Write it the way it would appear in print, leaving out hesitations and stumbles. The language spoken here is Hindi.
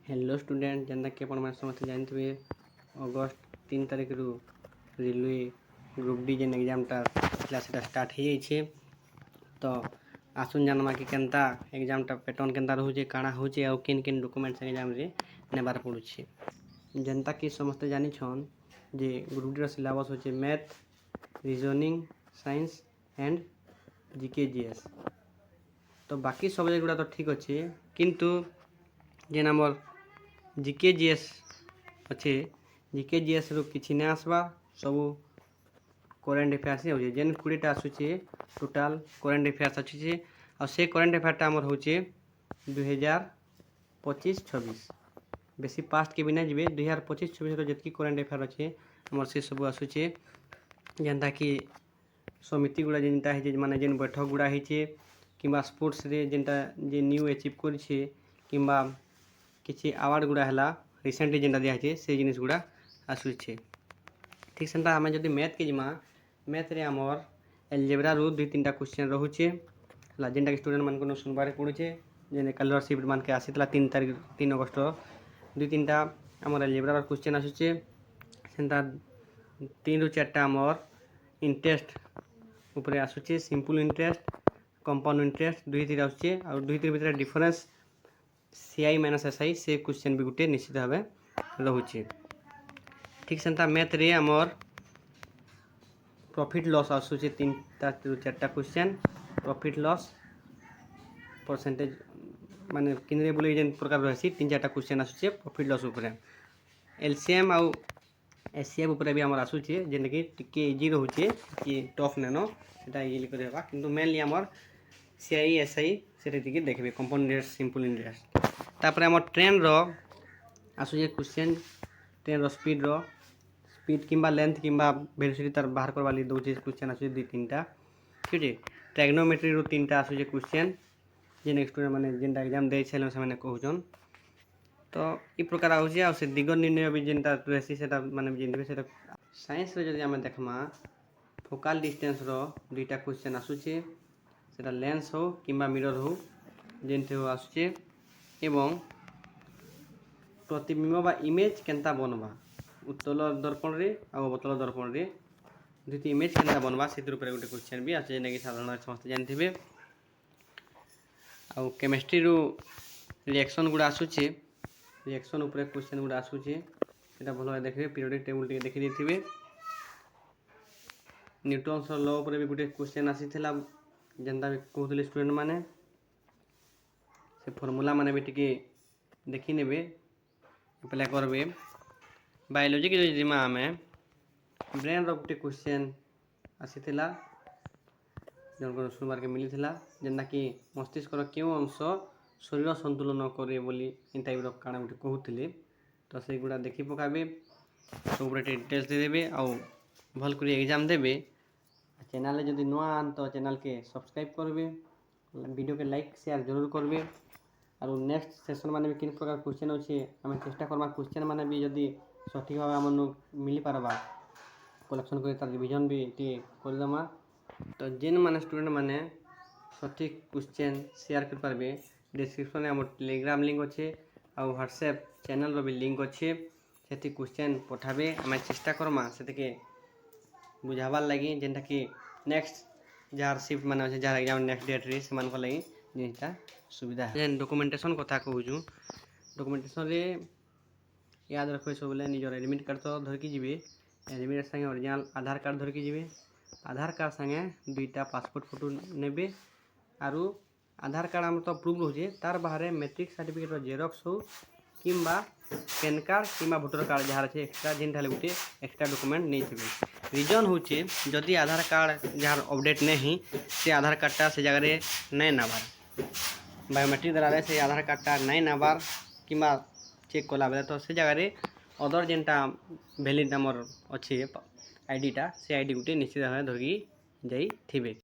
हेलो स्टूडेंट जेनता कि आपण माने समस्त जानथिबे अगस्त 3 तारिख रु रेलवे ग्रुप डी जेन एग्जाम टा क्लास स्टार्ट हो जाइए। तो आसुन जानमा कि केनता एग्जाम टा पैटर्न केनता रहउचे काना होचे और किन किन डॉक्यूमेंट्स एग्जाम रे नेबार पड़ुचे। जनता कि समस्त जानि छन जे ग्रुप डी रो सिलेबस होचे math reasoning science and GK GS. तो बाकी सब्जेक्ट गुड़ा तो ठीक अच्छे किंतु जेन आमर जीके जीएस अच्छे जीके जीएस रो किछि नै आसबा सब करेंट अफेयर्स हो जेन 20टा आसुचे टोटल करेंट अफेयर्स अच्छे और से करेंट अफेयर टा आमर होचे 2025-26 बेसी पास्ट के भी ना जिवे 2025-26 रो जतकी करेंट अफेयर अच्छे आमर से सब आसुचे जेनता कि समिति गुड़ा जेनता है माने जेन बैठक गुड़ा होइचे किंबा स्पोर्ट्स रे जेनता जे न्यू अचीव करछे किंबा किसी अवार्ड गुड़ा है रिसेंटली जेनटा दिखाई से जिनिस गुड़ा आसुचे। ठीक सेंता आम जब मैथ के जिमा मैथ रे आमर एलजेब्रा रू 2-3टा क्वेश्चन रोचे जेनटा कि स्टूडेंट मान सुनबार पड़ुचे जेने स्कॉलरशिप मान के आसीला 3 अगस्त 2-3टा आमर एलजेब्रा क्वेश्चन आसुचे सेंता 3 ରୁ 4टा आमर इंटरेस्ट ऊपर आसुचे सिंपल इंटरेस्ट कंपाउंड इंटरेस्ट 2-3 आसुचे और 2-3 भितर डिफरेंस सीआई माइनस एसआई से क्वेश्चन भी गोटे निश्चित भाव रोचे। ठीक सेंता मैथ रे आमर प्रॉफिट लॉस आसुचे 3-4टा क्वेश्चन प्रॉफिट लॉस परसेंटेज माने किनरे बोले जेन प्रकार रहसी 3-4टा क्वेश्चन आसुचे प्रॉफिट लॉस ऊपर एलसीएम आउ एससीएफ ऊपर भी आमर आसुचे जेन कि टिके इजी रहउचे कि टफ नेनो सेटा इजी करबा किंतु मेनली आमर सीआई एसआई से देखिए कंपाउंड इंटरेस्ट सिंपल इंटरेस्ट तापर आम ट्रेन रो आसुचे क्वेश्चन ट्रेन रो स्पीड किंबा लेंथ किंबा वेलोसिटी तार बाहर करवा ली दउचे क्वेश्चन आसुचे 2-3टा ठीक है। ट्रायगोनोमेट्री रो 3टा आसुचे क्वेश्चन जेन स्टूडेंट माने जेनटा एग्जाम दे छले से माने कहउछन तो ई प्रकार आउचे आ से दिग निर्णय भी जेनटा रहसी सेटा माने जेनबे सेटा साइंस रे जदि हम देखमा फोकल डिस्टेंस रो 2टा क्वेश्चन आसुचे सेटा लेंस हो किंबा मिरर हो जेनते हो आसुचे एवं प्रतिबिंब बा इमेज केनता बनवा उत्तल दर्पण रे आ अवतल दर्पण रे दुटी इमेज केनता बनवा से ऊपर गोटे क्वेश्चन भी आछे जेने कि साधारण समस्त जानथिबे। आ केमिस्ट्री रो रिएक्शन गुडा आसुचे रिएक्शन ऊपर क्वेश्चन गुडा आसुचे सेटा भलो देखबे पीरियोडिक टेबल टे देखि देथिबे। न्यूटन लॉ ऊपर भी गोटे क्वेश्चन आसीथिला जेनता भी कहउतले स्टूडेंट माने से फॉर्मूला माने भी टिके देखि नेबे अप्लाई करबे। बायोलॉजी के जिमा हमें ब्रेन रो गोटे क्वेश्चन आसीथिला जन सुनबार के मिलीथिला जेनता कि मस्तिष्क रो केउ अंश शरीर संतुलन करे बोली इन टाइप रो काना गोटे कहउतले तो से गुडा देखि पकाबे सब ऊपर डिटेल्स दे देबे आ भल करी एग्जाम देबे। चैनल रे जदि नया आन तो चैनल के सब्सक्राइब करबे वीडियो के लाइक शेयर जरूर करबे और नेक्स्ट सेशन माने भी किन प्रकार क्वेश्चन अच्छे आम चेष्टा करमा क्वेश्चन माने भी जदि सठिक भाव आम मिल पारबा कलेक्शन कर तार रिविजन भी टी करदमा तो जेन माने स्टूडेंट माने सठिक क्वेश्चन शेयर कर पारबे डिस्क्रिप्शन में आम टेलीग्राम लिंक अच्छे और व्हाट्सएप चैनल रो भी लिंक अच्छे से क्वेश्चन पठाबे आम चेष्टा करमा से बुझाबार लगी जेनटा कि नेक्स्ट जार शिफ्ट माने अच्छे जार एग्जाम नेक्स्ट डेट रे से मानक लगी जिनटा सुविधा है जेन डॉक्यूमेंटेशन कथा कहूँ डॉक्यूमेंटेशन रे याद रखबे सब बेले निजर एडमिट कार्ड तो धरकी जिबे एडमिट संगे ओरिजिनल आधार कार्ड धरकी जिबे आधार कार्ड संगे 2टा पासपोर्ट फोटो नेबे आरु आधार कार्ड आम तो प्रूफ रोचे तार बाहर मैट्रिक सर्टिफिकेट रो जेरॉक्स हो किंबा पैन कार्ड किंबा वोटर कार्ड जहाँ अच्छे एक्सट्रा जेनटा गोटे एक्सट्रा डॉक्यूमेंट नहीं थे रिजन होचे जदि आधार कार्ड जहाँ अपडेट नहीं से आधार कार्डटा से जगह नहीं नबार बायोमेट्रिक द्वारा से आधार कार्डटा नहीं नबार किंबा चेक कला बेले तो से जगह अदर जेनटा वैलिड नंबर अच्छे आईडीटा से आईडी गोटे निश्चित भाव धरकी जाई थिबे।